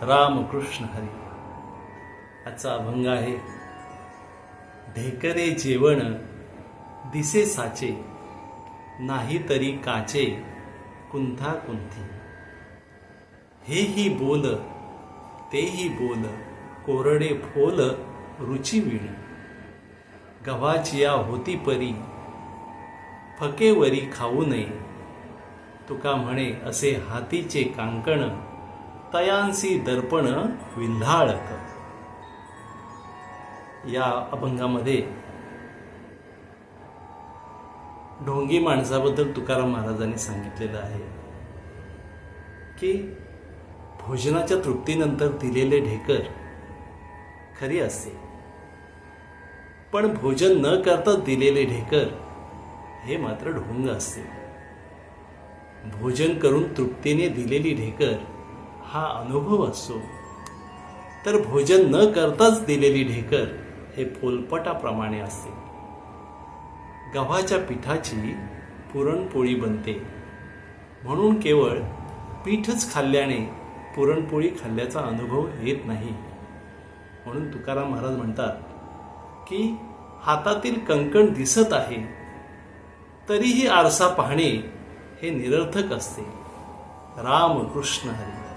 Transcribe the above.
रामकृष्ण हरी. आजचा अभंग आहे. ढेकरे जेवण दिसे साचे, नाही तरी काचे कुंथा कुंथी. हेही बोल तेही बोल, कोरडे फोल रुची विणी. गव्हाचिया होती परी, फकेवरी खाऊ नये. तुका म्हणे असे हातीचे कांकण, तयांसी दर्पण विंधाळक. या अभंगामध्ये ढोंगी माणसाबद्दल तुकाराम महाराजांनी सांगितलेलं आहे की भोजनाच्या तृप्तीनंतर दिलेले ढेकर खरी असते, पण भोजन न करताच दिलेले ढेकर हे मात्र ढोंग असते. भोजन करून तृप्तीने दिलेली ढेकर हा अनुभव असतो, तर भोजन न करताच दिलेली ढेकर हे फोलपटाप्रमाणे असते. गव्हाच्या पिठाची पुरणपोळी बनते, म्हणून केवळ पीठच खाल्ल्याने पुरणपोळी खाल्ल्याचा अनुभव येत नाही. म्हणून तुकाराम महाराज म्हणतात की हातातील कंकण दिसत आहे तरीही आरसा पाहणे हे निरर्थक असते. रामकृष्ण हरी.